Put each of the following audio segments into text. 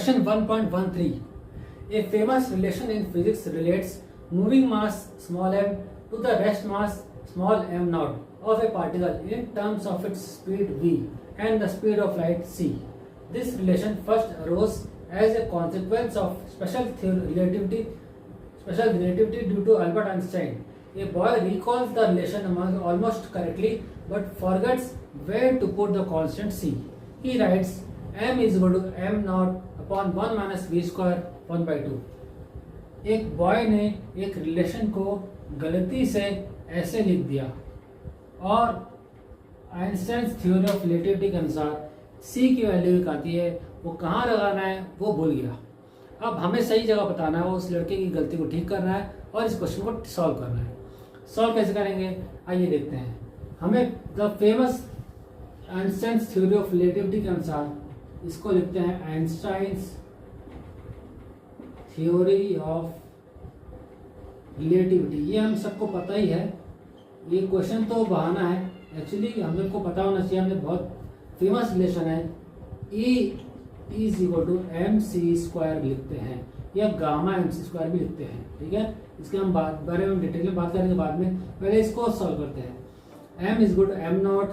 Question 1.13. A famous relation in physics relates moving mass small m to the rest mass small m naught of a particle in terms of its speed v and the speed of light c. This relation first arose as a consequence of special relativity due to Albert Einstein. A boy recalls the relation almost correctly but forgets where to put the constant c. He writes m is equal to m naught upon 1 minus v square 1 by 2. एक boy ने एक relation को गलती से ऐसे लिख दिया और आइंस्टाइन थ्योरी ऑफ रिलेटिविटी के अनुसार c की वैल्यू एक आती है, वो कहाँ लगाना है वो भूल गया। अब हमें सही जगह बताना है, वो उस लड़के की गलती को ठीक करना है और इस क्वेश्चन को सॉल्व करना है। सॉल्व कैसे करेंगे आइए देखते हैं। हमें the famous Einstein theory of relativity के अनुसार इसको लिखते हैं आइंस्टाइन्स थ्योरी ऑफ रिलेटिविटी। ये हम सबको पता ही है, ये क्वेश्चन तो बहाना है, एक्चुअली हम लोग को पता होना चाहिए। हमने बहुत फेमस रिलेशन है E is equal to M C square लिखते हैं या गामा एम सी स्क्वायर भी लिखते हैं, ठीक है। इसके हम बारे में डिटेल में बात करेंगे बाद में, पहले इसको सॉल्व करते हैं। m is equal to M naught,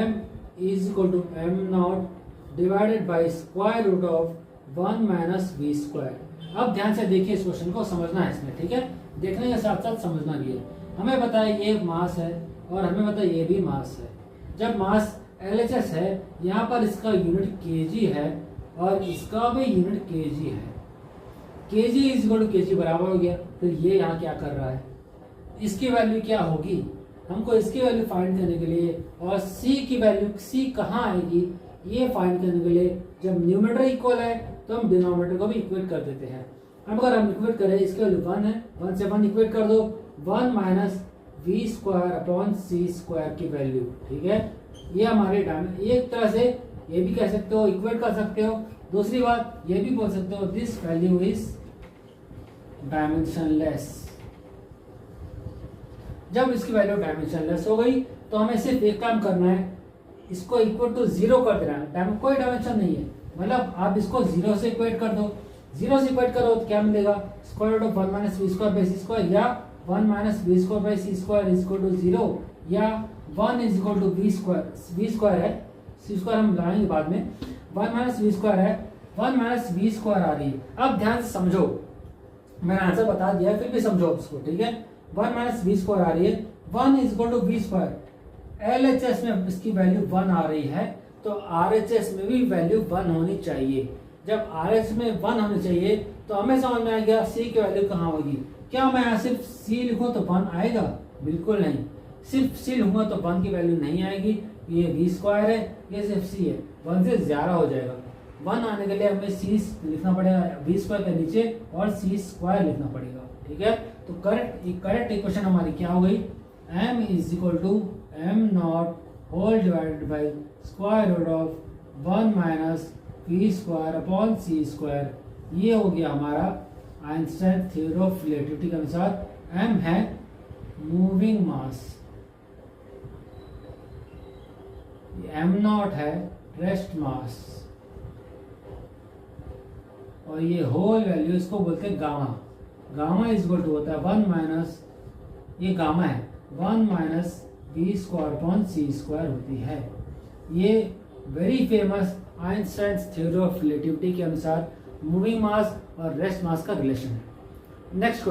m is equal to M naught divided by square root of 1 minus V square. अब ध्यान से देखिए, इस क्वेश्चन को समझना है इसमें, ठीक है। देखने के साथ साथ समझना भी है। हमें पता है ये मास है और हमें पता है ये भी मास है। जब मास LHS है, यहाँ पर इसका यूनिट kg है और इसका भी यूनिट kg है। kg is equal to kg बराबर हो गया। फिर ये यहाँ क्या कर रहा है, इसकी वैल्यू क्या होगी, हमको इसकी वैल्यू फाइंड करने के लिए और c की वैल्यू c कहाँ आएगी ये फाइंड करने के लिए जब न्यूमरेटर इक्वल है तो हम डिनोमिनेटर को भी इक्वेट कर देते हैं। अब अगर हम इक्वेट करें, इसकी वैल्यू 1 है, 1 से 1 इक्वेट कर दो, 1 minus V square upon C square की वैल्यू, ठीक है। ये हमारे एक तरह से ये भी कह सकते हो, इक्वेट कर सकते हो। दूसरी बात ये भी बोल सकते हो दिस वैल्यू इज डायमेंशनलेस। जब इसकी वैल्यू डायमेंशनलेस हो गई तो हमें सिर्फ एक काम करना है, इसको इक्वल टू 0 कर देना है। कोई डायमेंशन नहीं है, मतलब आप इसको 0 से इक्वेट कर दो। 0 से इक्वेट करो तो क्या मिलेगा, square root of 1 minus V square by C square या 1 minus V square by C square is equal to 0 या 1 is equal to V square. V square है, सी स्क्वायर हम लाएंगे बाद में। 1 माइनस वी स्क्वायर है, 1 माइनस वी स्क्वायर आ रही है। अब ध्यान से समझो, मैंने आंसर बता दिया है फिर भी समझो उसको, ठीक है। 1 माइनस वी स्क्वायर आ रही है, 1 is equal to V square. LHS में इसकी वैल्यू 1 आ रही है तो RHS में भी वैल्यू 1 होनी चाहिए। जब RHS में 1 होनी चाहिए तो हमें समझ में आ गया C की वैल्यू कहाँ होगी। क्या मैं यहाँ सिर्फ C लिखूँ तो 1 आएगा, बिल्कुल नहीं। सिर्फ C लिखूंगा तो 1 की वैल्यू नहीं आएगी। ये वी स्क्वायर है, ये सिर्फ C है, 1 से ज़्यादा हो जाएगा। 1 आने के लिए हमें C लिखना पड़ेगा वी स्क्वायर के नीचे और C स्क्वायर लिखना पड़ेगा, ठीक है। तो करेक्ट इक्वेशन हमारी क्या हो गई, m is equal to m naught whole divided by square root of 1 minus V square upon C square. ये हो गया हमारा आइंस्टाइन थ्योरी ऑफ रिलेटिविटी के अनुसार। m है मूविंग मास, m नॉट है रेस्ट मास और ये होल वैल्यू इसको बोलते हैं gamma. Gamma is equal to होता है 1 माइनस, ये गामा है 1 minus V square upon C square होती है। ये very famous Einstein theory of relativity के अनुसार मूविंग मास और रेस्ट मास का रिलेशन है। नेक्स्ट